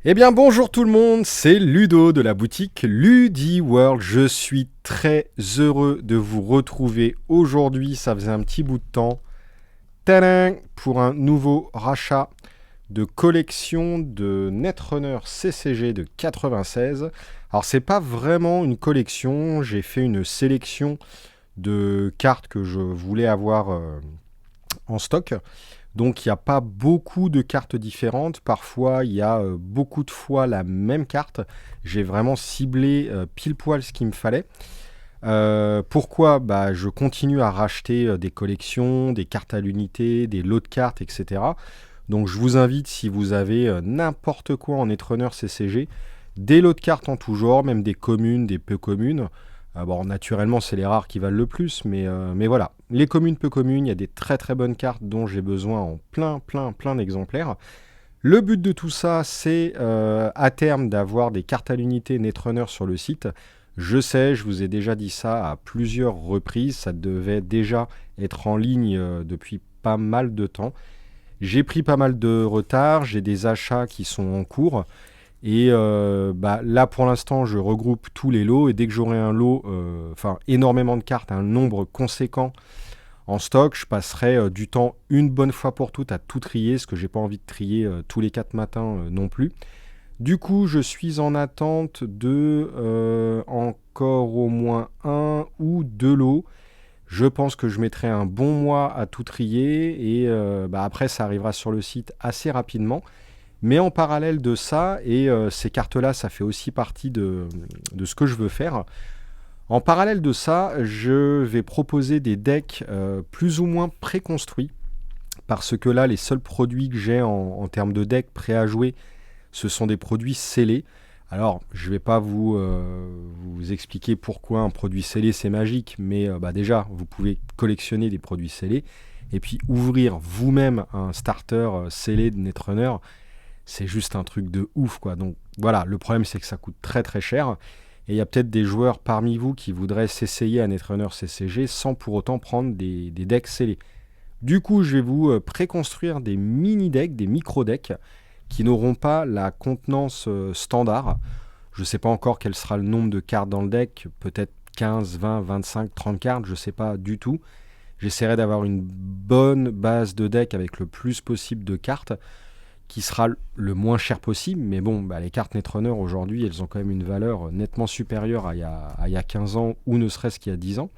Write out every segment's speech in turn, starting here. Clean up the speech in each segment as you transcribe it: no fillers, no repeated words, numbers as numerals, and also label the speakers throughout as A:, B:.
A: Eh bien bonjour tout le monde, c'est Ludo de la boutique LudiWorld. Je suis très heureux de vous retrouver aujourd'hui, ça faisait un petit bout de temps. Tadam, pour un nouveau rachat de collection de Netrunner CCG de 96. Alors c'est pas vraiment une collection, j'ai fait une sélection de cartes que je voulais avoir en stock. Donc il n'y a pas beaucoup de cartes différentes. Parfois il y a beaucoup de fois la même carte. J'ai vraiment ciblé pile poil ce qu'il me fallait. Pourquoi je continue à racheter des collections, des cartes à l'unité, des lots de cartes, etc. Donc je vous invite, si vous avez n'importe quoi en Netrunner CCG, des lots de cartes en tout genre, même des communes, des peu communes. Bon, naturellement, c'est les rares qui valent le plus, mais voilà. Les communes, peu communes, il y a des très très bonnes cartes dont j'ai besoin en plein d'exemplaires. Le but de tout ça, c'est à terme d'avoir des cartes à l'unité Netrunner sur le site. Je sais, je vous ai déjà dit ça à plusieurs reprises, ça devait déjà être en ligne depuis pas mal de temps. J'ai pris pas mal de retard, j'ai des achats qui sont en cours. Et là, pour l'instant, je regroupe tous les lots. Et dès que j'aurai un lot, énormément de cartes, un nombre conséquent en stock, je passerai du temps une bonne fois pour toutes à tout trier, parce que j'ai pas envie de trier tous les 4 matins non plus. Du coup, je suis en attente de encore au moins un ou deux lots. Je pense que je mettrai un bon mois à tout trier. Et après, ça arrivera sur le site assez rapidement. Mais en parallèle de ça, et ces cartes-là, ça fait aussi partie de ce que je veux faire. En parallèle de ça, je vais proposer des decks plus ou moins préconstruits. Parce que là, les seuls produits que j'ai en termes de decks prêts à jouer, ce sont des produits scellés. Alors, je ne vais pas vous expliquer pourquoi un produit scellé, c'est magique. Mais déjà, vous pouvez collectionner des produits scellés. Et puis, ouvrir vous-même un starter scellé de Netrunner, c'est juste un truc de ouf, quoi. Donc voilà, le problème c'est que ça coûte très très cher. Et il y a peut-être des joueurs parmi vous qui voudraient s'essayer à Netrunner CCG sans pour autant prendre des decks scellés. Du coup, je vais vous préconstruire des mini-decks, des micro-decks, qui n'auront pas la contenance standard. Je ne sais pas encore quel sera le nombre de cartes dans le deck, peut-être 15, 20, 25, 30 cartes, je ne sais pas du tout. J'essaierai d'avoir une bonne base de deck avec le plus possible de cartes, qui sera le moins cher possible, mais bon, les cartes Netrunner aujourd'hui, elles ont quand même une valeur nettement supérieure à il y a 15 ans, ou ne serait-ce qu'il y a 10 ans.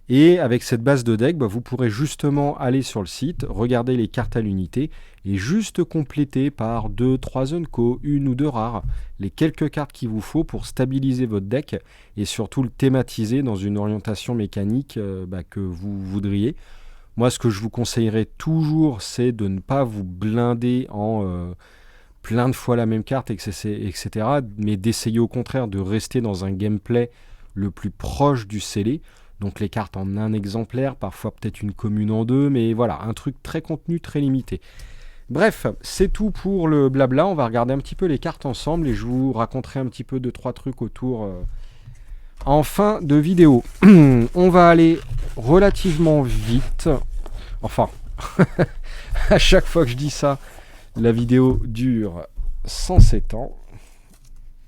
A: Et avec cette base de deck, vous pourrez justement aller sur le site, regarder les cartes à l'unité, et juste compléter par 2-3 Unco, une ou deux rares, les quelques cartes qu'il vous faut pour stabiliser votre deck, et surtout le thématiser dans une orientation mécanique que vous voudriez. Moi, ce que je vous conseillerais toujours, c'est de ne pas vous blinder en plein de fois la même carte, etc. Mais d'essayer au contraire de rester dans un gameplay le plus proche du scellé. Donc les cartes en un exemplaire, parfois peut-être une commune en deux, mais voilà, un truc très contenu, très limité. Bref, c'est tout pour le blabla. On va regarder un petit peu les cartes ensemble et je vous raconterai un petit peu 2-3 trucs autour en fin de vidéo. On va aller relativement vite. Enfin, à chaque fois que je dis ça, la vidéo dure 107 ans.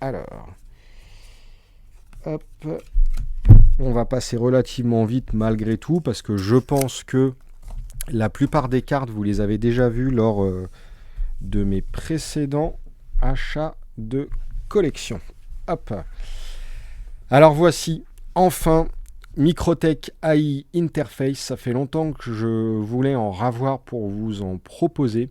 A: Alors, hop, on va passer relativement vite malgré tout, parce que je pense que la plupart des cartes, vous les avez déjà vues lors de mes précédents achats de collection. Hop. Alors voici, enfin, Microtech AI Interface. Ça fait longtemps que je voulais en ravoir pour vous en proposer.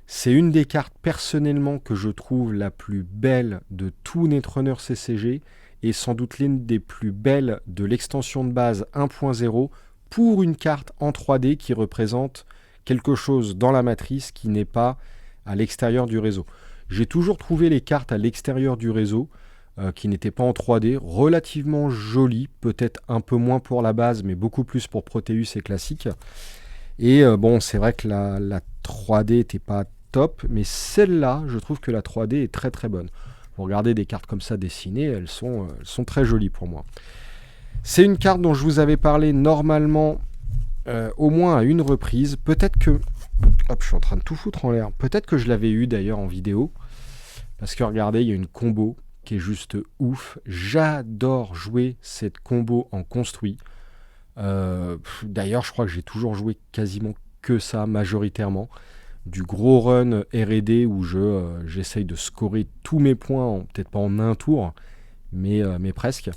A: C'est une des cartes personnellement que je trouve la plus belle de tout Netrunner CCG et sans doute l'une des plus belles de l'extension de base 1.0 pour une carte en 3D qui représente quelque chose dans la matrice qui n'est pas à l'extérieur du réseau. J'ai toujours trouvé les cartes à l'extérieur du réseau qui n'étaient pas en 3D, relativement jolies, peut-être un peu moins pour la base, mais beaucoup plus pour Proteus et classique. Et c'est vrai que la 3D n'était pas top, mais celle-là, je trouve que la 3D est très très bonne. Vous regardez des cartes comme ça dessinées, elles sont très jolies pour moi. C'est une carte dont je vous avais parlé normalement au moins à une reprise. Peut-être que... Hop, je suis en train de tout foutre en l'air. Peut-être que je l'avais eu d'ailleurs en vidéo. Parce que regardez, il y a une combo qui est juste ouf. J'adore jouer cette combo en construit. D'ailleurs, je crois que j'ai toujours joué quasiment que ça, majoritairement. Du gros run R&D où j'essaye de scorer tous mes points, peut-être pas en un tour, mais presque.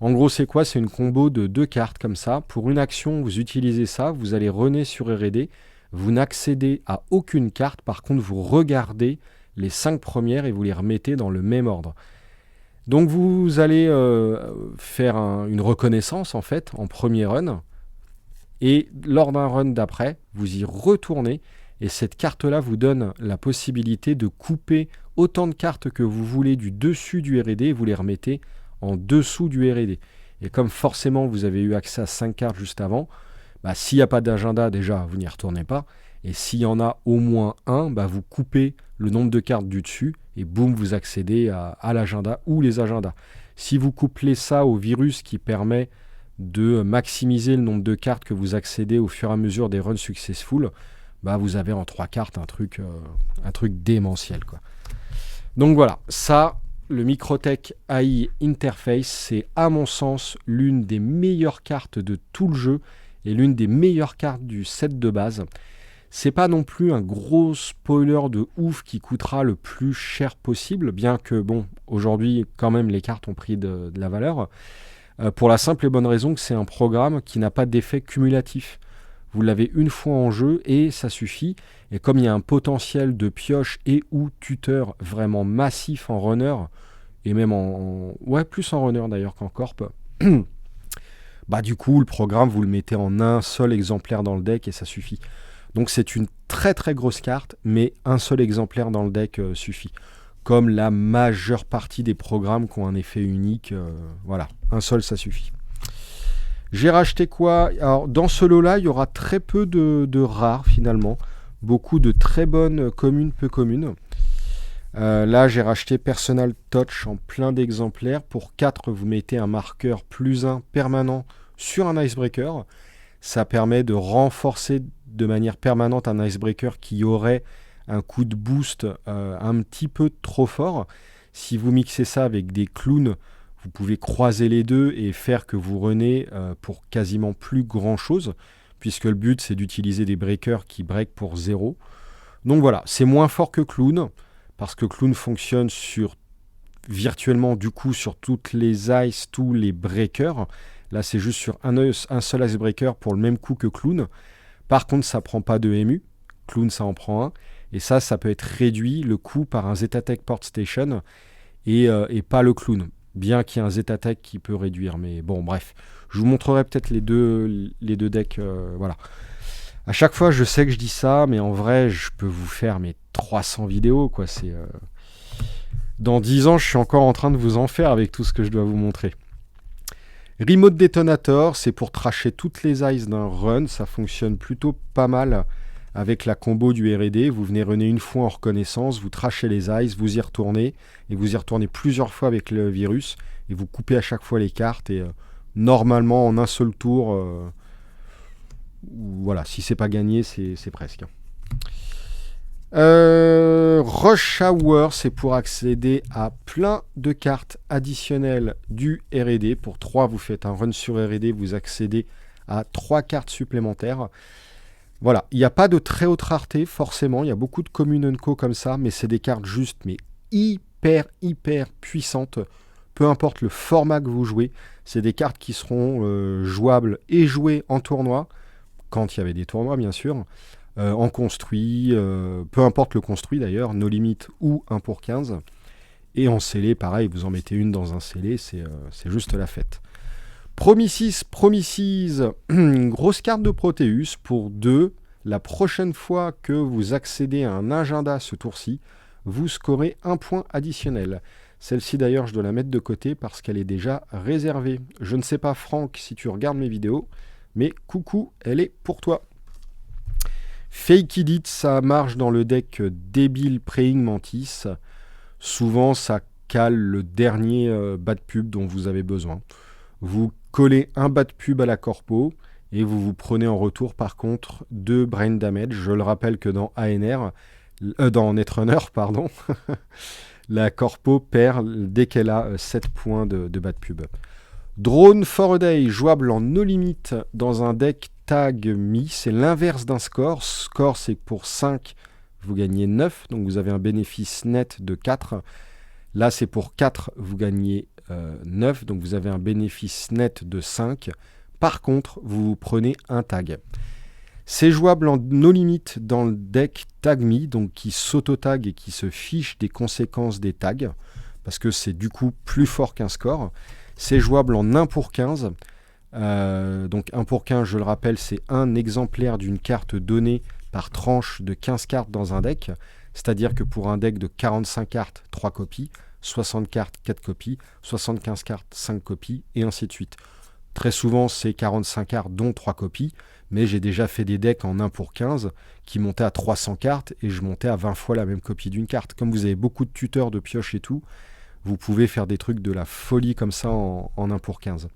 A: En gros, c'est quoi? C'est une combo de 2 cartes comme ça. Pour une action, vous utilisez ça, vous allez runner sur R&D. Vous n'accédez à aucune carte. Par contre, vous regardez les 5 premières et vous les remettez dans le même ordre. Donc, vous allez faire une reconnaissance, en fait, en premier run. Et lors d'un run d'après, vous y retournez. Et cette carte-là vous donne la possibilité de couper autant de cartes que vous voulez du dessus du R&D et vous les remettez en dessous du R&D. Et comme forcément vous avez eu accès à 5 cartes juste avant, s'il n'y a pas d'agenda déjà, vous n'y retournez pas. Et s'il y en a au moins un, vous coupez le nombre de cartes du dessus et boum, vous accédez à l'agenda ou les agendas. Si vous couplez ça au virus qui permet de maximiser le nombre de cartes que vous accédez au fur et à mesure des runs successful, vous avez en 3 cartes un truc démentiel, quoi. Donc voilà, ça, le Microtech AI Interface, c'est à mon sens l'une des meilleures cartes de tout le jeu et l'une des meilleures cartes du set de base. C'est pas non plus un gros spoiler de ouf qui coûtera le plus cher possible, bien que aujourd'hui quand même les cartes ont pris de la valeur, pour la simple et bonne raison que c'est un programme qui n'a pas d'effet cumulatif. Vous l'avez une fois en jeu et ça suffit. Et comme il y a un potentiel de pioche et ou tuteur vraiment massif en runner, et même plus en runner d'ailleurs qu'en corp, du coup le programme vous le mettez en un seul exemplaire dans le deck et ça suffit. Donc c'est une très très grosse carte, mais un seul exemplaire dans le deck suffit. Comme la majeure partie des programmes qui ont un effet unique, voilà, un seul ça suffit. J'ai racheté quoi? Alors, dans ce lot-là, il y aura très peu de rares finalement. Beaucoup de très bonnes communes, peu communes. Là, j'ai racheté Personal Touch en plein d'exemplaires. Pour 4, vous mettez un marqueur +1 permanent sur un icebreaker. Ça permet de renforcer de manière permanente un icebreaker qui aurait un coup de boost un petit peu trop fort. Si vous mixez ça avec des clowns, vous pouvez croiser les deux et faire que vous renez pour quasiment plus grand chose, puisque le but c'est d'utiliser des breakers qui break pour 0. Donc voilà, c'est moins fort que Clown, parce que Clown fonctionne virtuellement du coup sur toutes les ice, tous les breakers. Là c'est juste sur un seul icebreaker pour le même coup que Clown. Par contre ça prend pas de MU, Clown ça en prend un, et ça peut être réduit le coût par un Zetatech Port Station et pas le Clown. Bien qu'il y ait un Zetatech qui peut réduire. Mais bon, bref. Je vous montrerai peut-être les deux decks. Voilà. À chaque fois, je sais que je dis ça, mais en vrai, je peux vous faire mes 300 vidéos, quoi. Dans 10 ans, je suis encore en train de vous en faire avec tout ce que je dois vous montrer. Remote Detonator, c'est pour trasher toutes les ice d'un run. Ça fonctionne plutôt pas mal avec la combo du R&D. Vous venez runner une fois en reconnaissance, vous trashez les ice, vous y retournez, et vous y retournez plusieurs fois avec le virus, et vous coupez à chaque fois les cartes, et normalement en un seul tour, voilà, si c'est pas gagné, c'est presque. Rush Hour, c'est pour accéder à plein de cartes additionnelles du R&D. Pour 3, vous faites un run sur R&D, vous accédez à 3 cartes supplémentaires. Voilà, il n'y a pas de très haute rareté, forcément. Il y a beaucoup de communes co comme ça, mais c'est des cartes justes, mais hyper puissantes. Peu importe le format que vous jouez, c'est des cartes qui seront jouables et jouées en tournoi, quand il y avait des tournois, bien sûr, en construit, peu importe le construit d'ailleurs, no limit ou 1 pour 15. Et en scellé, pareil, vous en mettez une dans un scellé, c'est juste la fête. Promises, une grosse carte de Proteus pour 2. La prochaine fois que vous accédez à un agenda ce tour-ci, vous scorez 1 point additionnel. Celle-ci d'ailleurs, je dois la mettre de côté parce qu'elle est déjà réservée. Je ne sais pas, Franck, si tu regardes mes vidéos, mais coucou, elle est pour toi. Fake Edit, ça marche dans le deck débile Praying Mantis. Souvent, ça cale le dernier bad pub dont vous avez besoin. Vous collez un bas de pub à la corpo et vous prenez en retour par contre 2 brain damage. Je le rappelle que dans ANR, dans Netrunner, pardon, La corpo perd dès qu'elle a 7 points de bad pub. Drone for a Day, jouable en no limit dans un deck tag mi. C'est l'inverse d'un score. Score, c'est pour 5, vous gagnez 9. Donc vous avez un bénéfice net de 4. Là, c'est pour 4, vous gagnez 9. Donc vous avez un bénéfice net de 5. Par contre, vous prenez un tag. C'est jouable en no limit dans le deck tag me, donc qui s'auto-tag et qui se fiche des conséquences des tags, parce que c'est du coup plus fort qu'un score. C'est jouable en 1 pour 15. Donc 1 pour 15, je le rappelle, c'est un exemplaire d'une carte donnée par tranche de 15 cartes dans un deck. C'est-à-dire que pour un deck de 45 cartes, 3 copies, 60 cartes, 4 copies, 75 cartes, 5 copies, et ainsi de suite. Très souvent, c'est 45 cartes, dont 3 copies, mais j'ai déjà fait des decks en 1 pour 15 qui montaient à 300 cartes et je montais à 20 fois la même copie d'une carte. Comme vous avez beaucoup de tuteurs, de pioches et tout, vous pouvez faire des trucs de la folie comme ça en 1 pour 15.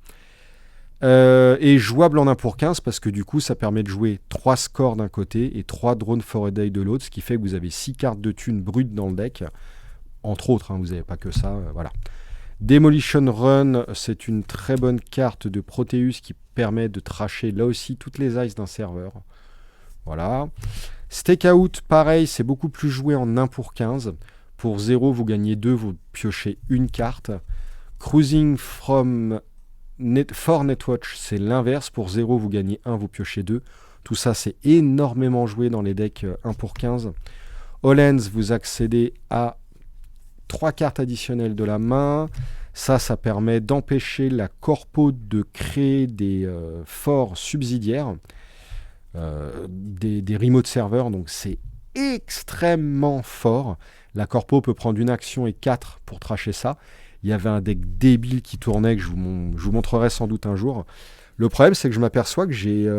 A: Et jouable en 1 pour 15 parce que du coup, ça permet de jouer 3 scores d'un côté et 3 drones for a day de l'autre, ce qui fait que vous avez 6 cartes de thunes brutes dans le deck. Entre autres, hein, vous n'avez pas que ça, voilà. Demolition Run, c'est une très bonne carte de Proteus qui permet de tracher là aussi toutes les ices d'un serveur. Voilà. Stakeout, pareil, c'est beaucoup plus joué en 1 pour 15. Pour 0, vous gagnez 2, vous piochez une carte. Cruising for Netwatch, c'est l'inverse. Pour 0, vous gagnez 1, vous piochez 2. Tout ça, c'est énormément joué dans les decks 1 pour 15. Hollands, vous accédez à 3 cartes additionnelles de la main. Ça permet d'empêcher la corpo de créer des forts subsidiaires, des remote serveurs. Donc c'est extrêmement fort. La corpo peut prendre une action et 4 pour tracher ça. Il y avait un deck débile qui tournait que je vous montrerai sans doute un jour. Le problème, c'est que je m'aperçois que j'ai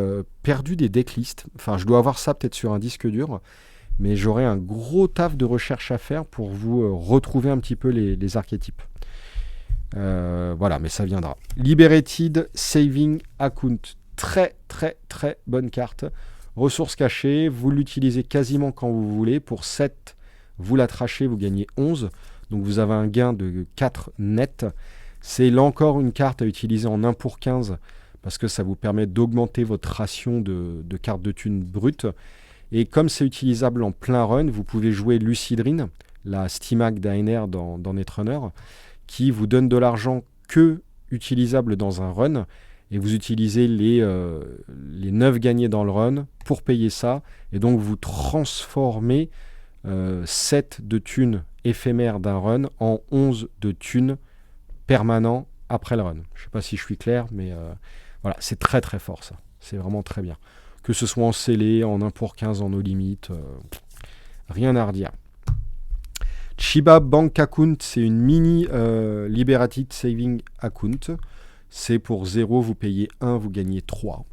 A: perdu des decklists. Enfin, je dois avoir ça peut-être sur un disque dur. Mais j'aurai un gros taf de recherche à faire pour vous retrouver un petit peu les archétypes. Voilà, mais ça viendra. Liberated Saving Account. Très, très, très bonne carte. Ressources cachées, vous l'utilisez quasiment quand vous voulez. Pour 7, vous la trachez, vous gagnez 11. Donc vous avez un gain de 4 net. C'est là encore une carte à utiliser en 1 pour 15 parce que ça vous permet d'augmenter votre ration de cartes de thunes brutes. Et comme c'est utilisable en plein run, vous pouvez jouer Lucidrine, la Stimac d'ANR dans Netrunner, qui vous donne de l'argent que utilisable dans un run. Et vous utilisez les 9 gagnés dans le run pour payer ça. Et donc vous transformez 7 de thunes éphémères d'un run en 11 de thunes permanents après le run. Je ne sais pas si je suis clair, mais voilà, c'est très très fort ça. C'est vraiment très bien. Que ce soit en scellé, en 1 pour 15, en no limit, rien à redire. Chiba Bank Account, c'est une mini Liberated Saving Account. C'est pour 0, vous payez 1, vous gagnez 3.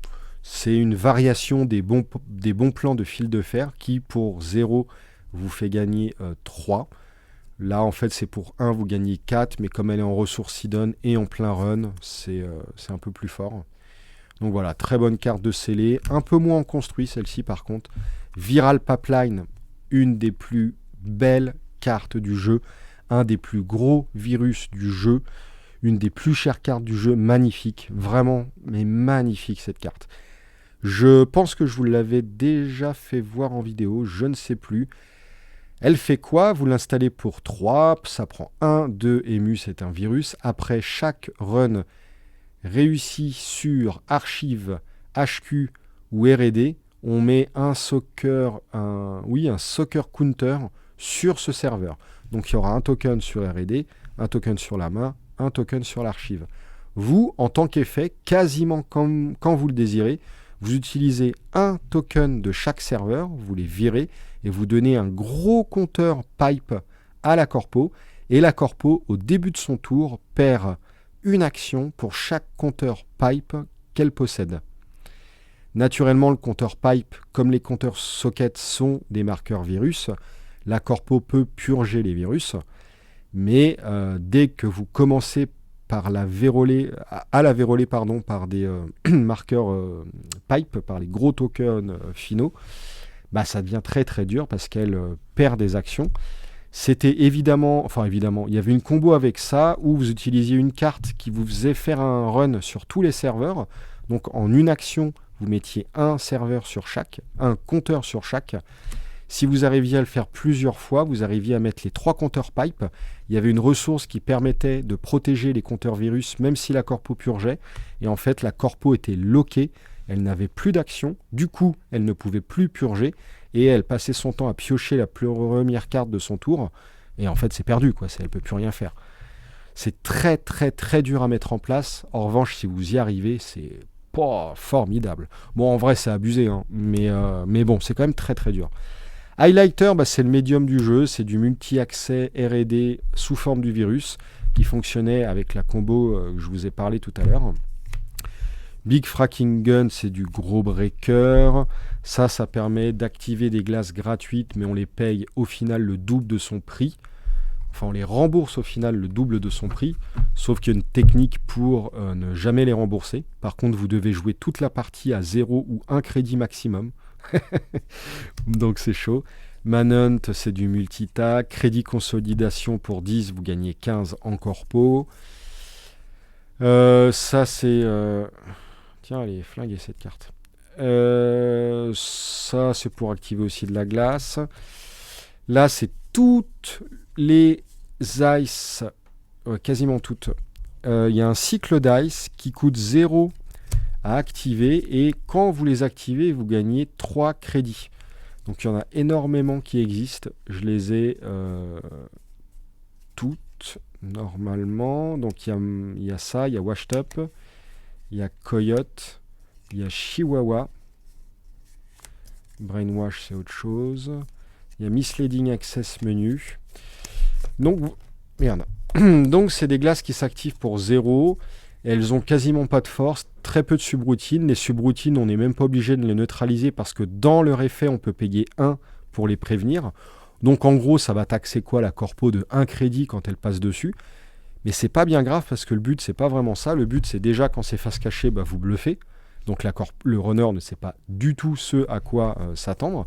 A: C'est une variation des bons plans de fil de fer qui, pour 0, vous fait gagner 3. Là, en fait, c'est pour 1, vous gagnez 4, mais comme elle est en ressources hidden et en plein run, c'est un peu plus fort. Donc voilà, très bonne carte de scellé, un peu moins en construit celle-ci par contre. Viral Pipeline, une des plus belles cartes du jeu, un des plus gros virus du jeu, une des plus chères cartes du jeu, magnifique, vraiment, mais magnifique cette carte. Je pense que je vous l'avais déjà fait voir en vidéo, je ne sais plus. Elle fait quoi? Vous l'installez pour 3, ça prend 1, 2, ému, c'est un virus. Après chaque run réussi sur archive, HQ ou R&D, on met un soccer counter sur ce serveur. Donc il y aura un token sur R&D, un token sur la main, un token sur l'archive. Vous, en tant qu'effet, quasiment comme quand vous le désirez, vous utilisez un token de chaque serveur, vous les virez et vous donnez un gros compteur pipe à la corpo. Et la corpo, au début de son tour, perd une action pour chaque compteur pipe qu'elle possède. Naturellement, le compteur pipe, comme les compteurs socket, sont des marqueurs virus. La corpo peut purger les virus, mais dès que vous commencez à la véroler par des marqueurs pipe, par les gros tokens finaux, ça devient très très dur parce qu'elle perd des actions. C'était évidemment, il y avait une combo avec ça où vous utilisiez une carte qui vous faisait faire un run sur tous les serveurs. Donc en une action, vous mettiez un serveur sur chaque, un compteur sur chaque. Si vous arriviez à le faire plusieurs fois, vous arriviez à mettre les 3 compteurs pipe. Il y avait une ressource qui permettait de protéger les compteurs virus même si la corpo purgeait. Et en fait, la corpo était lockée, elle n'avait plus d'action. Du coup, elle ne pouvait plus purger. Et elle passait son temps à piocher la première carte de son tour. Et en fait, c'est perdu, quoi. Elle ne peut plus rien faire. C'est très, très, très dur à mettre en place. En revanche, si vous y arrivez, c'est pas formidable. Bon, en vrai, c'est abusé, hein. Mais bon, c'est quand même très, très dur. Highlighter, c'est le médium du jeu. C'est du multi-accès R&D sous forme du virus qui fonctionnait avec la combo que je vous ai parlé tout à l'heure. Big Fracking Gun, c'est du gros breaker. Ça permet d'activer des glaces gratuites, mais on les paye au final le double de son prix. Enfin, on les rembourse au final le double de son prix, sauf qu'il y a une technique pour ne jamais les rembourser. Par contre, vous devez jouer toute la partie à 0 ou 1 crédit maximum. Donc c'est chaud. Manhunt, c'est du multitac. Crédit consolidation pour 10, vous gagnez 15 en corpo. Ça, c'est... Tiens, allez, flinguer cette carte. Ça, c'est pour activer aussi de la glace. Là, c'est toutes les ice, quasiment toutes. Il y a un cycle d'ice qui coûte 0 à activer. Et quand vous les activez, vous gagnez 3 crédits. Donc, il y en a énormément qui existent. Je les ai toutes, normalement. Donc, il y a ça, il y a Washed Up. Il y a Coyote, il y a Chihuahua, Brainwash c'est autre chose, il y a Misleading Access Menu. Donc, merde. Donc c'est des glaces qui s'activent pour 0, elles ont quasiment pas de force, très peu de subroutines. Les subroutines, on n'est même pas obligé de les neutraliser parce que dans leur effet, on peut payer 1 pour les prévenir. Donc en gros, ça va taxer quoi la corpo de 1 crédit quand elle passe dessus. Mais c'est pas bien grave parce que le but c'est pas vraiment ça. Le but c'est déjà quand c'est face cachée, vous bluffez. Donc le runner ne sait pas du tout ce à quoi s'attendre.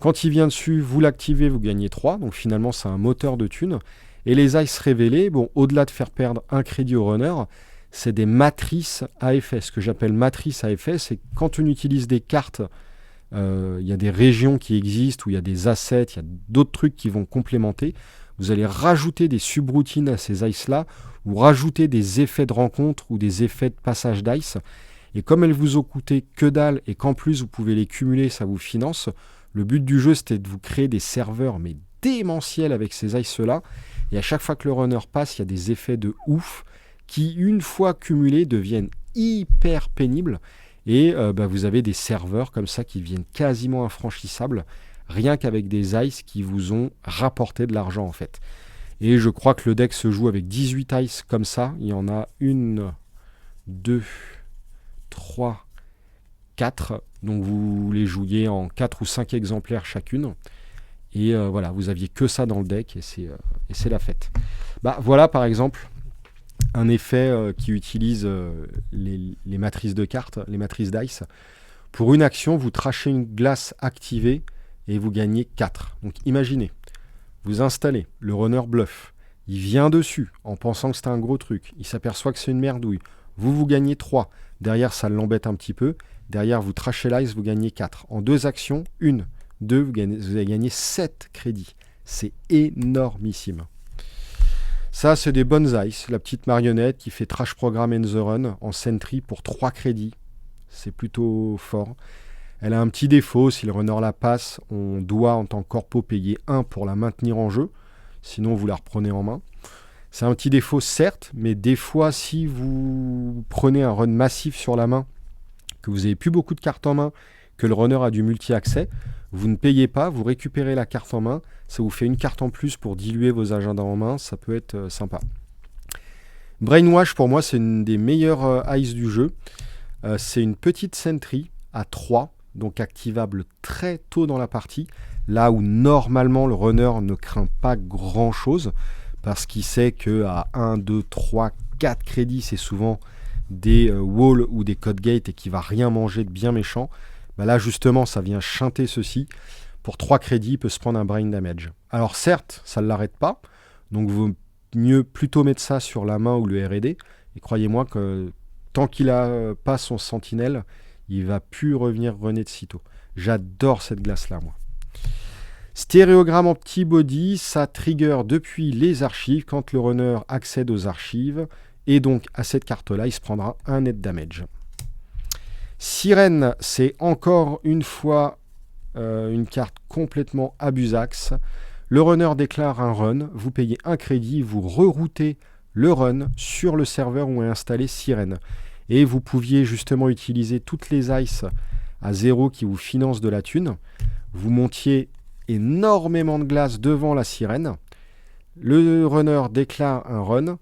A: Quand il vient dessus, vous l'activez, vous gagnez 3. Donc finalement c'est un moteur de thunes. Et les ice révélés, au-delà de faire perdre 1 crédit au runner, c'est des matrices à effet. Ce que j'appelle matrice à effet, c'est quand on utilise des cartes, il y a des régions qui existent, où il y a des assets, il y a d'autres trucs qui vont complémenter. Vous allez rajouter des subroutines à ces ice-là, ou rajouter des effets de rencontre ou des effets de passage d'ice. Et comme elles vous ont coûté que dalle et qu'en plus vous pouvez les cumuler, ça vous finance, le but du jeu c'était de vous créer des serveurs mais démentiels avec ces ice-là. Et à chaque fois que le runner passe, il y a des effets de ouf qui, une fois cumulés, deviennent hyper pénibles. Et vous avez des serveurs comme ça qui deviennent quasiment infranchissables, rien qu'avec des ice qui vous ont rapporté de l'argent en fait. Et je crois que le deck se joue avec 18 ice comme ça. Il y en a 1, 2, 3, 4. Donc vous les jouiez en 4 ou 5 exemplaires chacune. Et voilà, vous aviez que ça dans le deck et c'est la fête. Voilà par exemple un effet qui utilise les matrices de cartes, les matrices d'ice. Pour une action, vous trachez une glace activée et vous gagnez 4. Donc imaginez, vous installez, le runner bluff, il vient dessus en pensant que c'est un gros truc, il s'aperçoit que c'est une merdouille, vous gagnez 3, derrière ça l'embête un petit peu, derrière vous trachez l'ice, vous gagnez 4. En 2 actions, 1, 2, vous avez gagné 7 crédits. C'est énormissime. Ça, c'est des bonnes ice, la petite marionnette qui fait Trash Program and the Run en Sentry pour 3 crédits. C'est plutôt fort. Elle a un petit défaut, si le runner la passe, on doit en tant que corpo payer 1 pour la maintenir en jeu, sinon vous la reprenez en main. C'est un petit défaut certes, mais des fois si vous prenez un run massif sur la main, que vous n'avez plus beaucoup de cartes en main, que le runner a du multi-accès, vous ne payez pas, vous récupérez la carte en main, ça vous fait une carte en plus pour diluer vos agendas en main, ça peut être sympa. Brainwash pour moi c'est une des meilleures ice du jeu. C'est une petite sentry à 3, donc activable très tôt dans la partie, là où normalement le runner ne craint pas grand chose, parce qu'il sait qu'à 1, 2, 3, 4 crédits, c'est souvent des walls ou des code gates et qu'il va rien manger de bien méchant. Là justement ça vient chanter ceci. pour 3 crédits, il peut se prendre un brain damage. Alors certes, ça ne l'arrête pas, donc il vaut mieux plutôt mettre ça sur la main ou le R&D, et croyez-moi que tant qu'il n'a pas son sentinelle, il va plus revenir René de sitôt. J'adore cette glace-là, moi. Stéréogramme en petit body, ça trigger depuis les archives quand le runner accède aux archives, et donc à cette carte-là, il se prendra un net damage. Sirène, c'est encore une fois une carte complètement abusax. Le runner déclare un run, vous payez un crédit, vous reroutez le run sur le serveur où est installé Sirène. Et vous pouviez justement utiliser toutes les ice à 0 qui vous financent de la thune. Vous montiez énormément de glace devant la Sirène. Le runner déclare un run.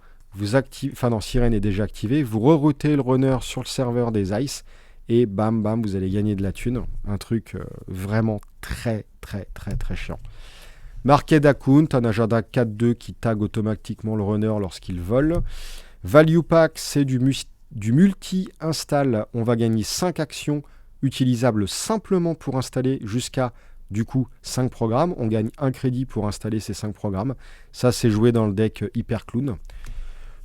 A: Sirène est déjà activée. Vous reroutez le runner sur le serveur des ice. Et bam, bam, vous allez gagner de la thune. Un truc vraiment très, très, très, très chiant. Market Account, un agenda 4-2 qui tag automatiquement le runner lorsqu'il vole. Value Pack, c'est du multi-install. On va gagner 5 actions utilisables simplement pour installer jusqu'à, du coup, 5 programmes. On gagne un crédit pour installer ces 5 programmes. Ça, c'est joué dans le deck Hyper Clown.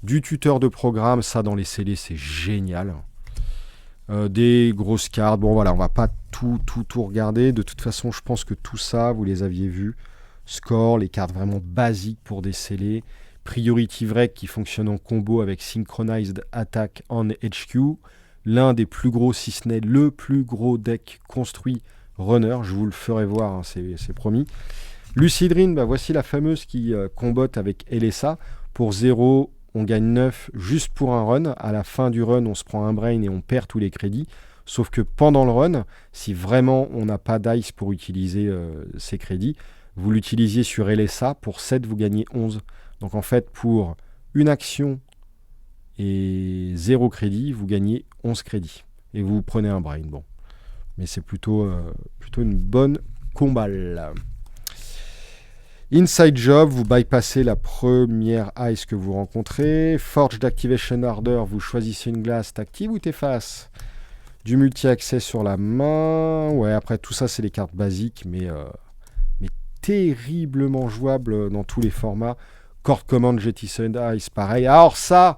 A: Du tuteur de programme, ça dans les scellés, c'est génial. Des grosses cartes. Bon, voilà, on va pas tout regarder. De toute façon, je pense que tout ça, vous les aviez vus. Score, les cartes vraiment basiques pour des scellés. Priority Wreck qui fonctionne en combo avec Synchronized Attack en HQ. L'un des plus gros, si ce n'est le plus gros deck construit runner. Je vous le ferai voir, hein, c'est promis. Lucidrine, voici la fameuse qui combotte avec LSA. Pour 0, on gagne 9 juste pour un run. À la fin du run, on se prend un brain et on perd tous les crédits. Sauf que pendant le run, si vraiment on n'a pas d'ice pour utiliser ces crédits, vous l'utilisiez sur LSA, pour 7, vous gagnez 11. Donc en fait, pour une action et 0 crédit, vous gagnez 11 crédits. Et vous prenez un brain. Bon. Mais c'est plutôt une bonne combale. Inside Job, vous bypassez la première ice que vous rencontrez. Forge d'Activation Ardor, vous choisissez une glace, t'actives ou t'effaces. Du multi-accès sur la main. Ouais, après tout ça, c'est les cartes basiques, mais terriblement jouable dans tous les formats. Cord Command, Jettison Ice, pareil. Alors ça,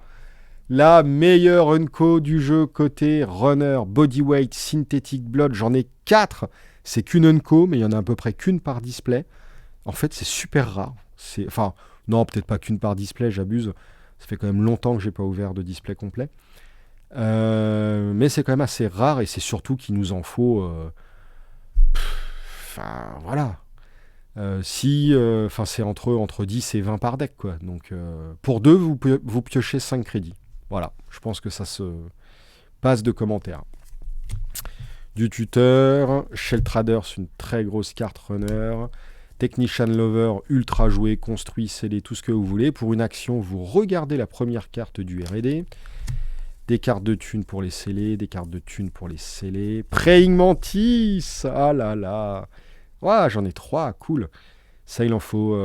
A: la meilleure unco du jeu côté runner, bodyweight, synthetic blood, j'en ai 4. C'est qu'une unco, mais il y en a à peu près qu'une par display. En fait, c'est super rare. Enfin, non, peut-être pas qu'une par display, j'abuse. Ça fait quand même longtemps que j'ai pas ouvert de display complet. Mais c'est quand même assez rare et c'est surtout qu'il nous en faut... voilà. C'est entre 10 et 20 par deck, quoi. Donc, pour 2, vous piochez 5 crédits. Voilà, je pense que ça se passe de commentaires. Du tuteur, Shell Trader, c'est une très grosse carte runner. Technician Lover, ultra joué, construit, scellé, tout ce que vous voulez. Pour une action, vous regardez la première carte du R&D. Des cartes de thunes pour les sceller, des cartes de thunes pour les sceller. Praying Mantis, ah là là. Ouais, j'en ai 3, cool. Ça, il en faut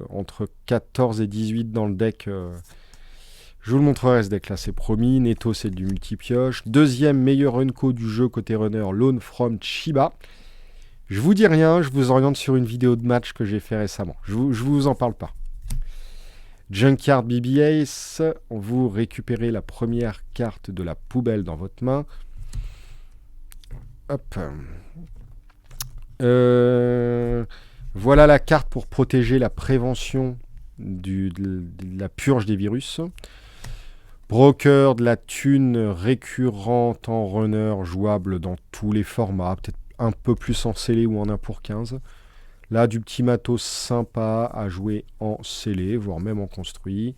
A: entre 14 et 18 dans le deck. Je vous le montrerai, ce deck-là, c'est promis. Netto, c'est du multi-pioche. Deuxième meilleur unco du jeu côté runner, Loan from Chiba. Je vous dis rien, je vous oriente sur une vidéo de match que j'ai fait récemment. Je vous en parle pas. Junkyard BB-Ace, vous récupérez la première carte de la poubelle dans votre main. Hop. Voilà la carte pour protéger la prévention de la purge des virus. Broker, de la thune récurrente en runner, jouable dans tous les formats, peut-être un peu plus en scellé ou en 1 pour 15. Là, du petit matos sympa à jouer en scellé, voire même en construit.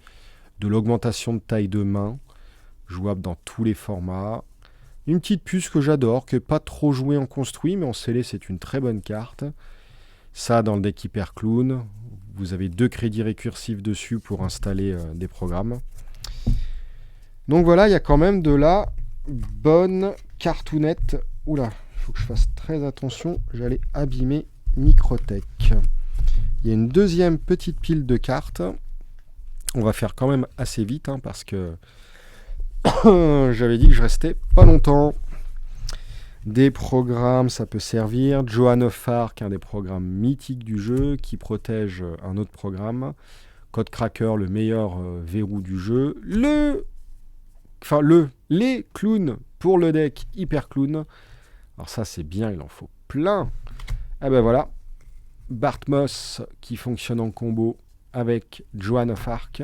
A: De l'augmentation de taille de main, jouable dans tous les formats. Une petite puce que j'adore, qui n'est pas trop jouée en construit, mais en scellé, c'est une très bonne carte. Ça, dans le deck Hyper Clown, vous avez 2 crédits récursifs dessus pour installer des programmes. Donc voilà, il y a quand même de la bonne cartoonette. Oula, il faut que je fasse très attention, j'allais abîmer Microtech. Il y a une deuxième petite pile de cartes. On va faire quand même assez vite, parce que j'avais dit que je restais pas longtemps. Des programmes, ça peut servir. Joan of Arc, un des programmes mythiques du jeu, qui protège un autre programme. Code Cracker, le meilleur verrou du jeu. Les clowns pour le deck Hyper Clown. Alors ça, c'est bien, il en faut plein. Et ben voilà. Bartmoss qui fonctionne en combo avec Joan of Arc.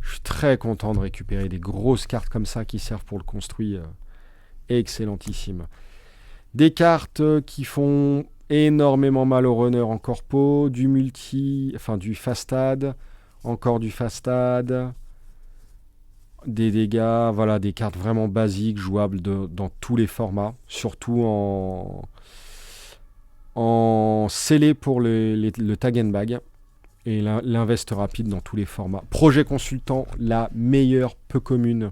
A: Je suis très content de récupérer des grosses cartes comme ça qui servent pour le construit. Excellentissime. Des cartes qui font énormément mal au runner en corpo, du fastad, encore du fastad, des dégâts, voilà, des cartes vraiment basiques, jouables dans tous les formats, surtout en scellé pour le tag and bag et l'invest rapide dans tous les formats. Projet consultant, la meilleure peu commune.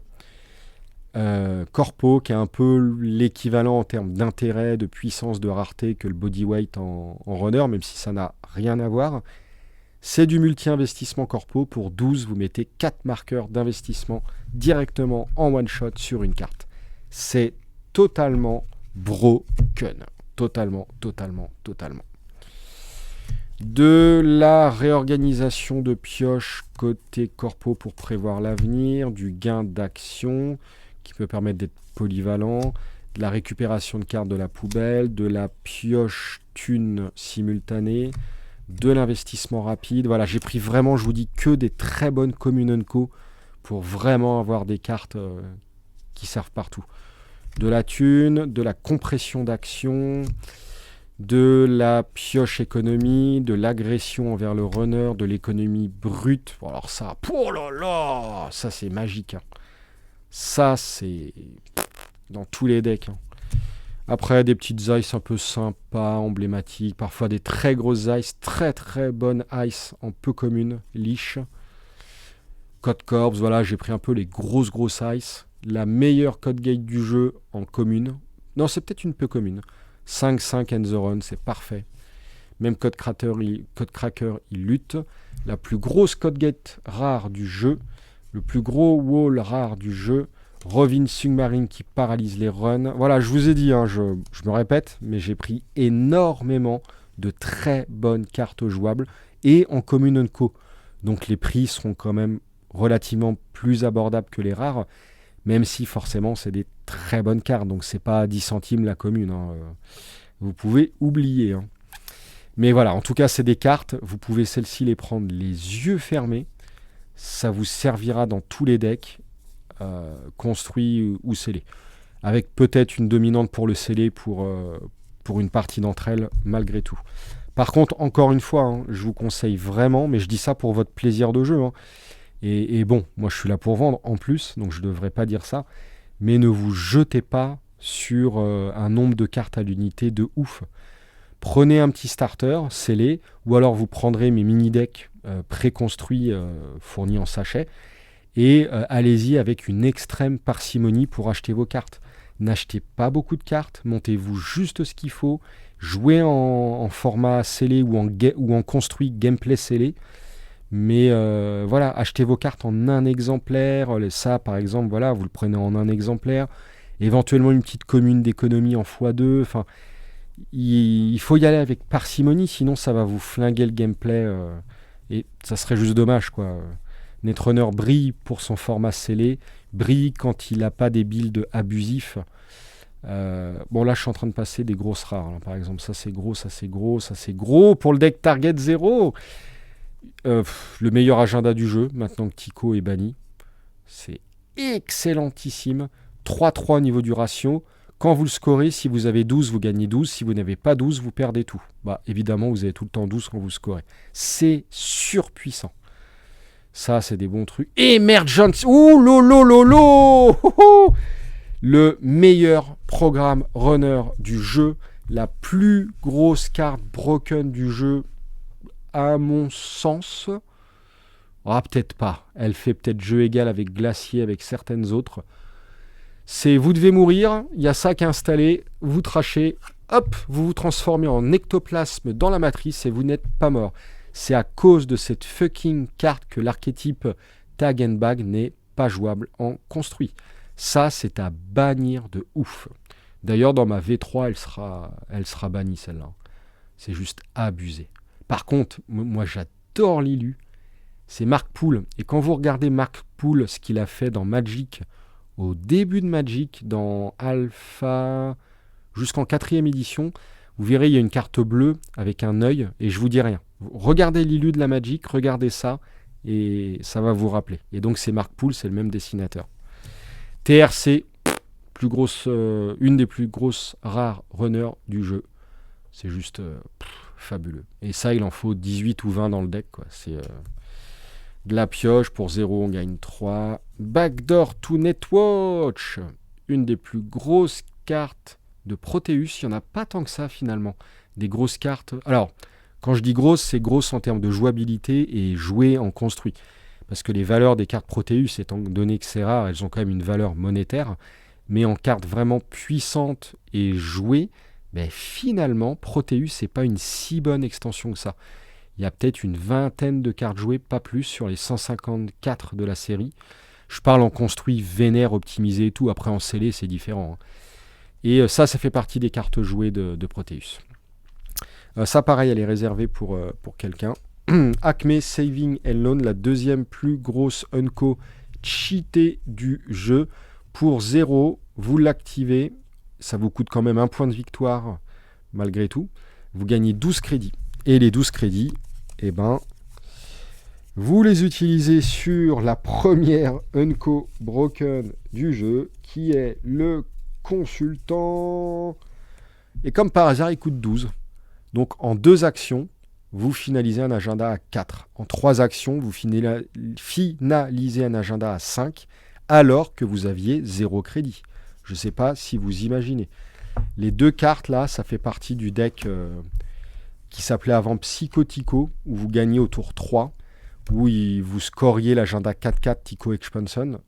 A: Corpo, qui est un peu l'équivalent en termes d'intérêt, de puissance, de rareté que le bodyweight en runner, même si ça n'a rien à voir. C'est du multi-investissement corpo. Pour 12, vous mettez 4 marqueurs d'investissement directement en one-shot sur une carte. C'est totalement broken. Totalement. De la réorganisation de pioche côté corpo pour prévoir l'avenir, du gain d'action qui peut permettre d'être polyvalent, de la récupération de cartes de la poubelle, de la pioche thune simultanée, de l'investissement rapide. Voilà, j'ai pris vraiment, je vous dis, que des très bonnes communes co pour vraiment avoir des cartes qui servent partout. De la thune, de la compression d'action, de la pioche économie, de l'agression envers le runner, de l'économie brute. Bon, alors ça, oh là là, ça c'est magique. Hein. Ça c'est dans tous les decks. Hein. Après, des petites ice un peu sympas, emblématiques. Parfois des très grosses ice, très très bonnes ice en peu commune, liche. Code Corps, voilà, j'ai pris un peu les grosses ice. La meilleure code gate du jeu en commune. Non, c'est peut-être une peu commune. 5-5 and the run, c'est parfait. Même Code Cracker, il lutte. La plus grosse code gate rare du jeu. Le plus gros wall rare du jeu. Rovin Submarine qui paralyse les runs. Voilà, je vous ai dit, hein, je me répète, mais j'ai pris énormément de très bonnes cartes jouables et en commune co. Donc les prix seront quand même relativement plus abordables que les rares, même si forcément c'est des très bonnes cartes. Donc c'est pas 10 centimes la commune. Hein. Vous pouvez oublier. Hein. Mais voilà, en tout cas c'est des cartes. Vous pouvez celles-ci les prendre les yeux fermés. Ça vous servira dans tous les decks, construits ou scellés. Avec peut-être une dominante pour le scellé pour une partie d'entre elles, malgré tout. Par contre, encore une fois, hein, je vous conseille vraiment, mais je dis ça pour votre plaisir de jeu. Hein, et bon, moi je suis là pour vendre en plus, donc je ne devrais pas dire ça. Mais ne vous jetez pas sur un nombre de cartes à l'unité de ouf. Prenez un petit starter, scellé, ou alors vous prendrez mes mini-decks préconstruits fournis en sachet, et allez-y avec une extrême parcimonie pour acheter vos cartes. N'achetez pas beaucoup de cartes, montez-vous juste ce qu'il faut, jouez en format scellé ou en construit gameplay scellé, mais voilà, achetez vos cartes en un exemplaire. Ça par exemple, voilà, vous le prenez en un exemplaire, éventuellement une petite commune d'économie en x2, enfin il faut y aller avec parcimonie, sinon ça va vous flinguer le gameplay et ça serait juste dommage quoi. Netrunner brille pour son format scellé, brille quand il n'a pas des builds abusifs. Bon là je suis en train de passer des grosses rares, là, par exemple ça c'est gros pour le deck Target 0. Le meilleur agenda du jeu, maintenant que Tycho est banni. C'est excellentissime. 3-3 au niveau du ratio. Quand vous le scorez, si vous avez 12, vous gagnez 12. Si vous n'avez pas 12, vous perdez tout. Bah, évidemment, vous avez tout le temps 12 quand vous scorez. C'est surpuissant. Ça, c'est des bons trucs. Emergence. Ouh, lolo. Le meilleur programme runner du jeu. La plus grosse carte broken du jeu, à mon sens. Ah, peut-être pas. Elle fait peut-être jeu égal avec Glacier, avec certaines autres. C'est vous devez mourir, il y a ça qui est installé, vous trachez, hop, vous vous transformez en ectoplasme dans la matrice et vous n'êtes pas mort. C'est à cause de cette fucking carte que l'archétype Tag and Bag n'est pas jouable en construit. Ça, c'est à bannir de ouf. D'ailleurs, dans ma V3, elle sera bannie, celle-là. C'est juste abusé. Par contre, moi, j'adore Lilu. C'est Mark Poole. Et quand vous regardez Mark Poole, ce qu'il a fait dans Magic, au début de Magic, dans Alpha, jusqu'en 4e édition, vous verrez, il y a une carte bleue avec un œil, et je vous dis rien. Regardez Lilu de la Magic, regardez ça, et ça va vous rappeler. Et donc, c'est Mark Poole, c'est le même dessinateur. TRC, une des plus grosses rares runners du jeu. C'est juste fabuleux. Et ça, il en faut 18 ou 20 dans le deck, quoi. C'est de la pioche. Pour 0, on gagne 3. Backdoor to Netwatch. Une des plus grosses cartes de Proteus. Il n'y en a pas tant que ça, finalement. Des grosses cartes. Alors, quand je dis grosse, c'est grosse en termes de jouabilité et jouer en construit. Parce que les valeurs des cartes Proteus, étant donné que c'est rare, elles ont quand même une valeur monétaire. Mais en cartes vraiment puissantes et jouées, finalement, Proteus, c'est pas une si bonne extension que ça. Il y a peut-être une vingtaine de cartes jouées, pas plus, sur les 154 de la série. Je parle en construit vénère, optimisé et tout. Après, en scellé, c'est différent. Et ça fait partie des cartes jouées de Proteus. Ça, pareil, elle est réservée pour quelqu'un. Acme Saving and Loan, la deuxième plus grosse Unco cheatée du jeu. Pour 0, vous l'activez. Ça vous coûte quand même 1 point de victoire, malgré tout. Vous gagnez 12 crédits. Et les 12 crédits, vous les utilisez sur la première Unco Broken du jeu, qui est le consultant. Et comme par hasard, il coûte 12. Donc en 2 actions, vous finalisez un agenda à 4. En 3 actions, vous finalisez un agenda à 5, alors que vous aviez 0 crédit. Je ne sais pas si vous imaginez. Les 2 cartes là, ça fait partie du deck qui s'appelait avant Psychotico, où vous gagnez au tour 3, où vous scoriez l'agenda 4-4 Tico Extension,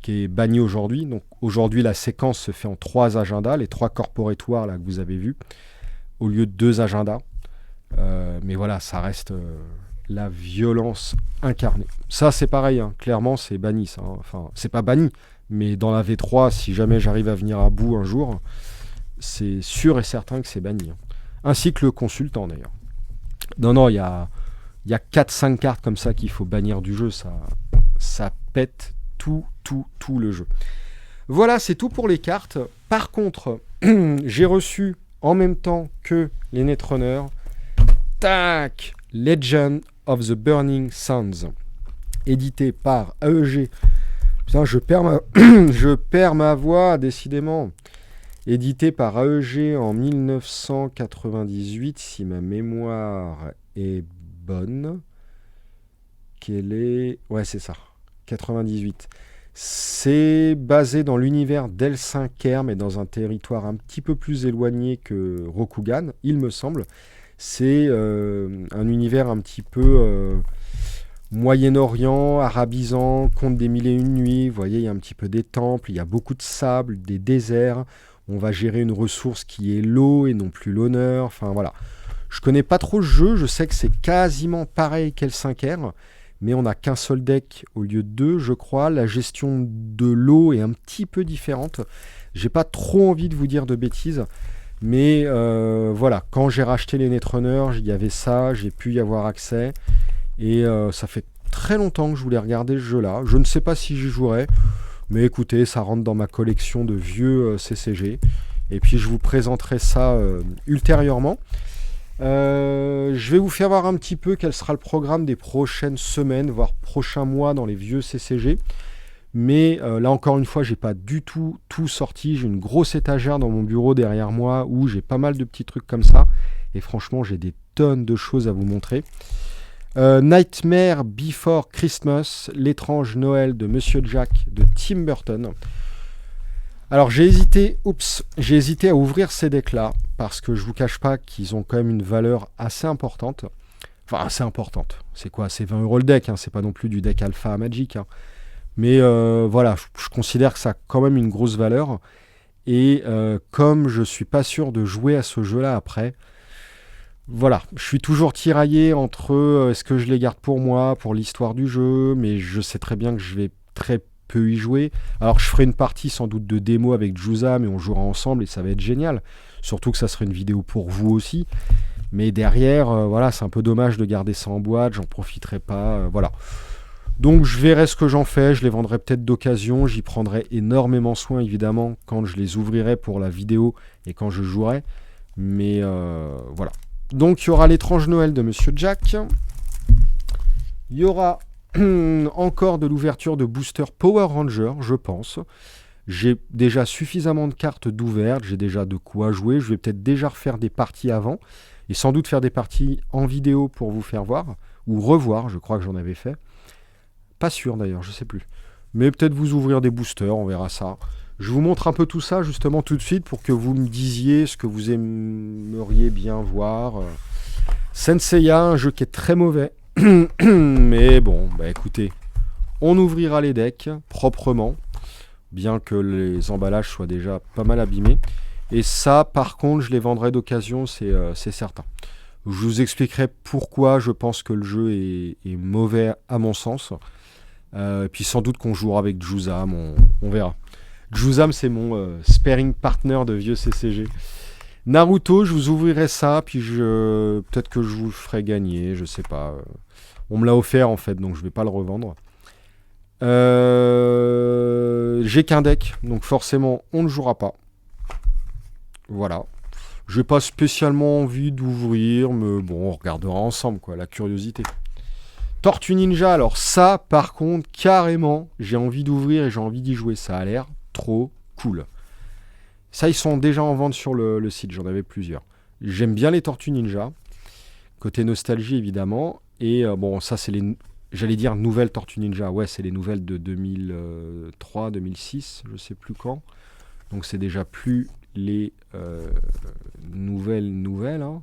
A: qui est banni aujourd'hui. Donc aujourd'hui, la séquence se fait en 3 agendas, les 3 corporatoires là, que vous avez vus, au lieu de 2 agendas. Mais voilà, ça reste la violence incarnée. Ça, c'est pareil, clairement, c'est banni. Ça, Enfin, c'est pas banni, mais dans la V3, si jamais j'arrive à venir à bout un jour, c'est sûr et certain que c'est banni. Ainsi que le consultant, d'ailleurs. Non, il y a 4-5 cartes comme ça qu'il faut bannir du jeu. Ça pète tout le jeu. Voilà, c'est tout pour les cartes. Par contre, j'ai reçu en même temps que les Netrunners, tac, Legend of the Burning Sands, édité par AEG. Putain, je perds ma voix, décidément. Édité par AEG en 1998, si ma mémoire est bonne. Ouais, c'est ça, 98. C'est basé dans l'univers d'El5R, mais dans un territoire un petit peu plus éloigné que Rokugan, il me semble. C'est un univers un petit peu Moyen-Orient, arabisant, conte des mille et une nuits. Vous voyez, il y a un petit peu des temples, il y a beaucoup de sable, des déserts. On va gérer une ressource qui est l'eau et non plus l'honneur. Enfin voilà. Je connais pas trop le jeu, je sais que c'est quasiment pareil qu'L5R, mais on n'a qu'un seul deck au lieu de 2, je crois. La gestion de l'eau est un petit peu différente. J'ai pas trop envie de vous dire de bêtises. Mais voilà, quand j'ai racheté les Netrunners, il y avait ça, j'ai pu y avoir accès. Et ça fait très longtemps que je voulais regarder ce jeu-là. Je ne sais pas si j'y jouerai, mais écoutez, ça rentre dans ma collection de vieux CCG. Et puis je vous présenterai ça ultérieurement. Je vais vous faire voir un petit peu quel sera le programme des prochaines semaines, voire prochains mois dans les vieux CCG. Mais là encore une fois, j'ai pas du tout sorti. J'ai une grosse étagère dans mon bureau derrière moi où j'ai pas mal de petits trucs comme ça. Et franchement, j'ai des tonnes de choses à vous montrer. Nightmare Before Christmas, l'étrange Noël de Monsieur Jack de Tim Burton. Alors j'ai hésité à ouvrir ces decks-là parce que je vous cache pas qu'ils ont quand même une valeur assez importante. Enfin, assez importante. C'est quoi? C'est 20 € le deck, c'est pas non plus du deck alpha à Magic. Mais voilà, je considère que ça a quand même une grosse valeur. Et comme je suis pas sûr de jouer à ce jeu-là après, voilà, je suis toujours tiraillé entre est-ce que je les garde pour moi, pour l'histoire du jeu, mais je sais très bien que je vais très peut y jouer. Alors je ferai une partie sans doute de démo avec Juzam et on jouera ensemble et ça va être génial. Surtout que ça sera une vidéo pour vous aussi. Mais derrière, voilà, c'est un peu dommage de garder ça en boîte, j'en profiterai pas, voilà. Donc je verrai ce que j'en fais, je les vendrai peut-être d'occasion, j'y prendrai énormément soin évidemment quand je les ouvrirai pour la vidéo et quand je jouerai. Mais voilà. Donc il y aura l'étrange Noël de Monsieur Jack. Il y aura encore de l'ouverture de booster Power Ranger, je pense. J'ai déjà suffisamment de cartes d'ouvertes, j'ai déjà de quoi jouer. Je vais peut-être déjà refaire des parties avant et sans doute faire des parties en vidéo pour vous faire voir ou revoir, je crois que j'en avais fait. Pas sûr d'ailleurs, je sais plus. Mais peut-être vous ouvrir des boosters, on verra ça. Je vous montre un peu tout ça justement tout de suite pour que vous me disiez ce que vous aimeriez bien voir. Senseiya, un jeu qui est très mauvais. Mais bon, bah écoutez, on ouvrira les decks proprement, bien que les emballages soient déjà pas mal abîmés. Et ça, par contre, je les vendrai d'occasion, c'est certain. Je vous expliquerai pourquoi je pense que le jeu est mauvais à mon sens. Et puis sans doute qu'on jouera avec Juzam, on verra. Juzam, c'est mon sparring partner de vieux CCG. Naruto, je vous ouvrirai ça, puis peut-être que je vous le ferai gagner, je sais pas. On me l'a offert en fait, donc je vais pas le revendre. J'ai qu'un deck, donc forcément on ne jouera pas. Voilà. J'ai pas spécialement envie d'ouvrir, mais bon, on regardera ensemble, quoi, la curiosité. Tortue Ninja, alors ça, par contre, carrément, j'ai envie d'ouvrir et j'ai envie d'y jouer. Ça a l'air trop cool. Ça, ils sont déjà en vente sur le site, j'en avais plusieurs. J'aime bien les Tortues Ninja. Côté nostalgie, évidemment. Et bon, ça, c'est j'allais dire nouvelles Tortues Ninja. Ouais, c'est les nouvelles de 2003, 2006, je sais plus quand. Donc, c'est déjà plus les nouvelles. Hein.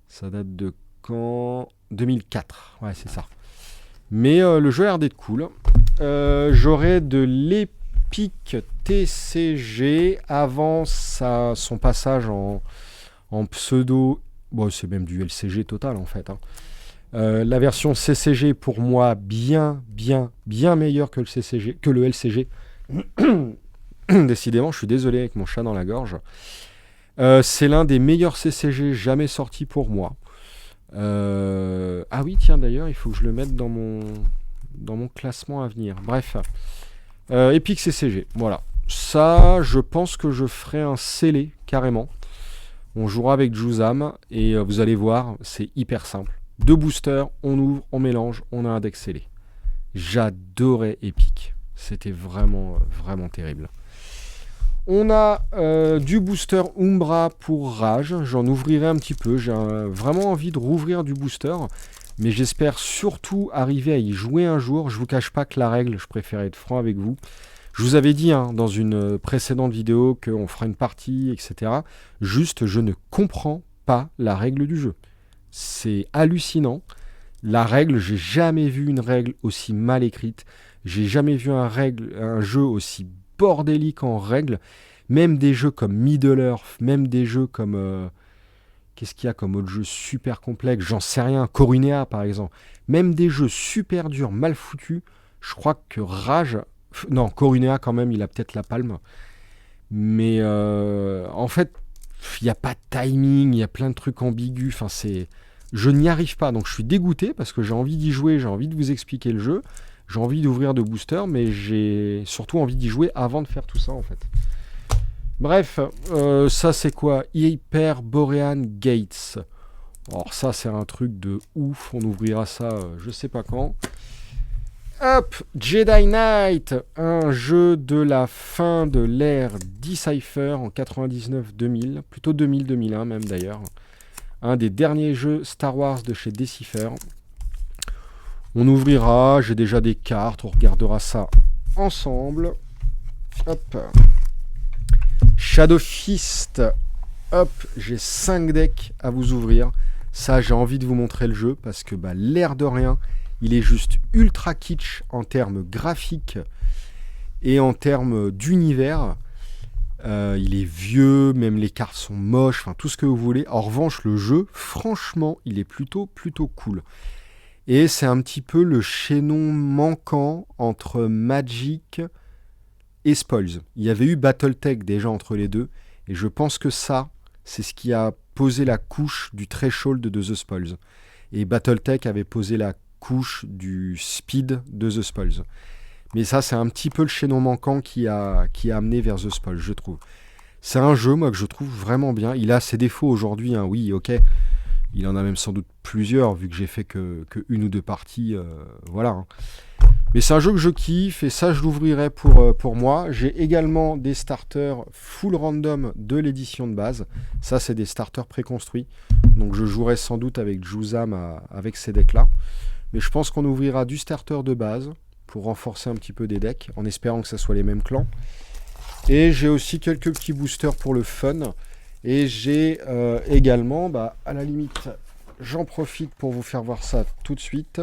A: Ça date de quand 2004. Ouais, c'est ça. Mais le jeu a l'air d'être cool. J'aurai de l'Epic TCG avant son passage en pseudo. Bon, c'est même du LCG total en fait. Hein. La version CCG pour moi bien meilleure que le LCG. Décidément, je suis désolé avec mon chat dans la gorge. C'est l'un des meilleurs CCG jamais sortis pour moi. Ah oui, tiens, d'ailleurs, il faut que je le mette dans mon classement à venir. Bref. Epic CCG, voilà. Ça, je pense que je ferai un scellé, carrément. On jouera avec Juzam, et vous allez voir, c'est hyper simple. 2 boosters, on ouvre, on mélange, on a un deck scellé. J'adorais Epic. C'était vraiment terrible. On a du booster Umbra pour Rage. J'en ouvrirai un petit peu. J'ai vraiment envie de rouvrir du booster. Mais j'espère surtout arriver à y jouer un jour. Je vous cache pas que la règle, je préfère être franc avec vous. Je vous avais dit dans une précédente vidéo qu'on fera une partie, etc. Juste, je ne comprends pas la règle du jeu. C'est hallucinant. La règle, j'ai jamais vu une règle aussi mal écrite. J'ai jamais vu un jeu aussi bordélique en règles. Même des jeux comme Middle-earth, même des jeux comme... qu'est-ce qu'il y a comme autre jeu super complexe? J'en sais rien. Corunea, par exemple. Même des jeux super durs, mal foutus. Je crois que Rage... Non, Corunea, quand même, il a peut-être la palme. Mais en fait, il n'y a pas de timing, il y a plein de trucs ambigus. Enfin, je n'y arrive pas. Donc, je suis dégoûté parce que j'ai envie d'y jouer, j'ai envie de vous expliquer le jeu. J'ai envie d'ouvrir de boosters, mais j'ai surtout envie d'y jouer avant de faire tout ça, en fait. Bref, ça c'est quoi? Hyperborean Gates. Alors ça c'est un truc de ouf, on ouvrira ça je sais pas quand. Hop, Jedi Knight, un jeu de la fin de l'ère Decipher en 99-2000, plutôt 2000-2001 même d'ailleurs. Un des derniers jeux Star Wars de chez Decipher. On ouvrira, j'ai déjà des cartes, on regardera ça ensemble. Hop. Shadow Fist, hop, j'ai 5 decks à vous ouvrir. Ça, j'ai envie de vous montrer le jeu parce que l'air de rien, il est juste ultra kitsch en termes graphiques et en termes d'univers. Il est vieux, même les cartes sont moches, enfin tout ce que vous voulez. En revanche, le jeu, franchement, il est plutôt cool. Et c'est un petit peu le chaînon manquant entre Magic et Spoils. Il y avait eu Battletech déjà entre les deux, et je pense que ça, c'est ce qui a posé la couche du threshold de The Spoils. Et Battletech avait posé la couche du speed de The Spoils. Mais ça, c'est un petit peu le chaînon manquant qui a amené vers The Spoils, je trouve. C'est un jeu, moi, que je trouve vraiment bien. Il a ses défauts aujourd'hui, hein, oui, ok. Il en a même sans doute plusieurs, vu que j'ai fait que une ou deux parties, voilà. Hein. Mais c'est un jeu que je kiffe, et ça, je l'ouvrirai pour moi. J'ai également des starters full random de l'édition de base. Ça, c'est des starters préconstruits. Donc, je jouerai sans doute avec Juzam avec ces decks-là. Mais je pense qu'on ouvrira du starter de base pour renforcer un petit peu des decks, en espérant que ce soit les mêmes clans. Et j'ai aussi quelques petits boosters pour le fun. Et j'ai également, à la limite, j'en profite pour vous faire voir ça tout de suite.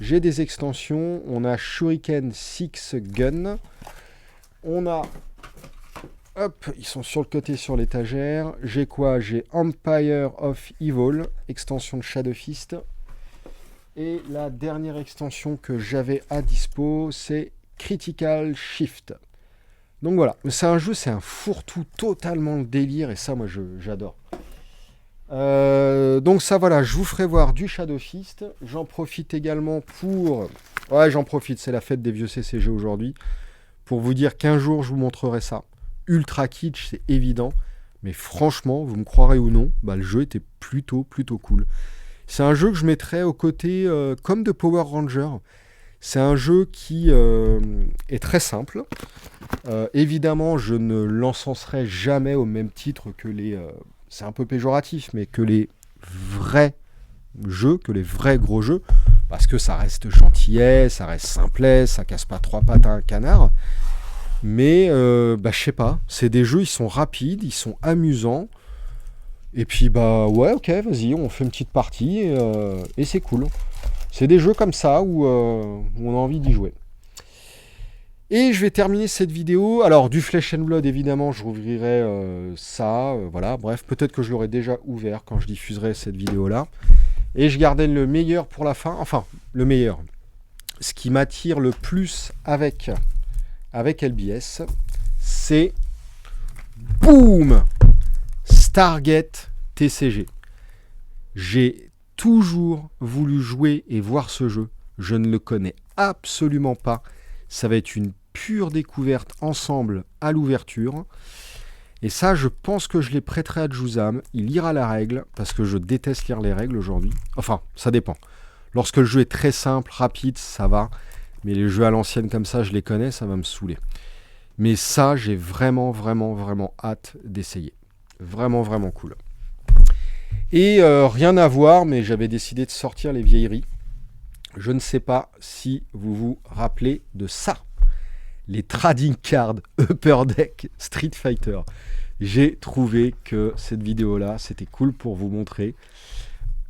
A: J'ai des extensions. On a Shuriken 6 Gun. On a... Hop, ils sont sur le côté sur l'étagère. J'ai quoi? J'ai Empire of Evil, extension de Shadow Fist. Et la dernière extension que j'avais à dispo, c'est Critical Shift. Donc voilà, c'est un jeu, c'est un fourre-tout totalement délire, et ça, moi, j'adore. Donc ça, voilà, je vous ferai voir du Shadow Fist. J'en profite également pour... Ouais, j'en profite, c'est la fête des vieux CCG aujourd'hui. Pour vous dire qu'un jour, je vous montrerai ça. Ultra kitsch, c'est évident. Mais franchement, vous me croirez ou non, le jeu était plutôt cool. C'est un jeu que je mettrais aux côtés, comme de Power Ranger. C'est un jeu qui est très simple. Évidemment, je ne l'encenserai jamais au même titre que les... c'est un peu péjoratif, mais que les vrais jeux, que les vrais gros jeux, parce que ça reste gentillet, ça reste simplet, ça casse pas trois pattes à un canard. Mais, je sais pas, c'est des jeux, ils sont rapides, ils sont amusants. Et puis, ouais, ok, vas-y, on fait une petite partie, et c'est cool. C'est des jeux comme ça où on a envie d'y jouer. Et je vais terminer cette vidéo. Alors, du Flesh and Blood, évidemment, je rouvrirai ça. Voilà, bref, peut-être que je l'aurai déjà ouvert quand je diffuserai cette vidéo-là. Et je gardais le meilleur pour la fin. Enfin, le meilleur. Ce qui m'attire le plus avec LBS, c'est... Boum! Stargate TCG. J'ai toujours voulu jouer et voir ce jeu. Je ne le connais absolument pas. Ça va être une pure découverte ensemble à l'ouverture. Et ça, je pense que je les prêterai à Juzam. Il lira la règle, parce que je déteste lire les règles aujourd'hui. Enfin, ça dépend. Lorsque le jeu est très simple, rapide, ça va. Mais les jeux à l'ancienne comme ça, je les connais, ça va me saouler. Mais ça, j'ai vraiment hâte d'essayer. Vraiment cool. Et rien à voir, mais j'avais décidé de sortir les vieilleries. Je ne sais pas si vous vous rappelez de ça. Les trading cards Upper Deck Street Fighter. J'ai trouvé que cette vidéo-là, c'était cool pour vous montrer.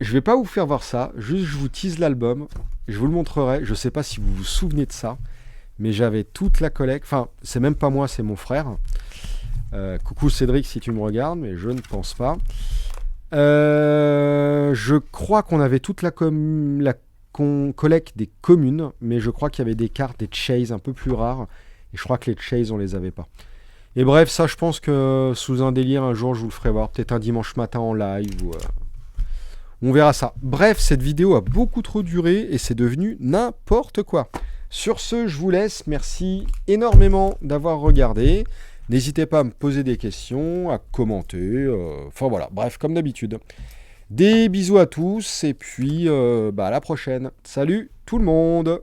A: Je vais pas vous faire voir ça, juste je vous tease l'album. Je vous le montrerai. Je ne sais pas si vous vous souvenez de ça, mais j'avais toute la collecte. Enfin, c'est même pas moi, c'est mon frère. Coucou Cédric si tu me regardes, mais je ne pense pas. Je crois qu'on avait toute la collecte des communes, mais je crois qu'il y avait des cartes, des chase un peu plus rares, et je crois que les chase on les avait pas. Et bref, ça je pense que sous un délire, un jour je vous le ferai voir, peut-être un dimanche matin en live, ou on verra ça. Bref, cette vidéo a beaucoup trop duré, et c'est devenu n'importe quoi. Sur ce, je vous laisse, merci énormément d'avoir regardé. N'hésitez pas à me poser des questions, à commenter, enfin voilà, bref, comme d'habitude. Des bisous à tous, et puis à la prochaine. Salut tout le monde!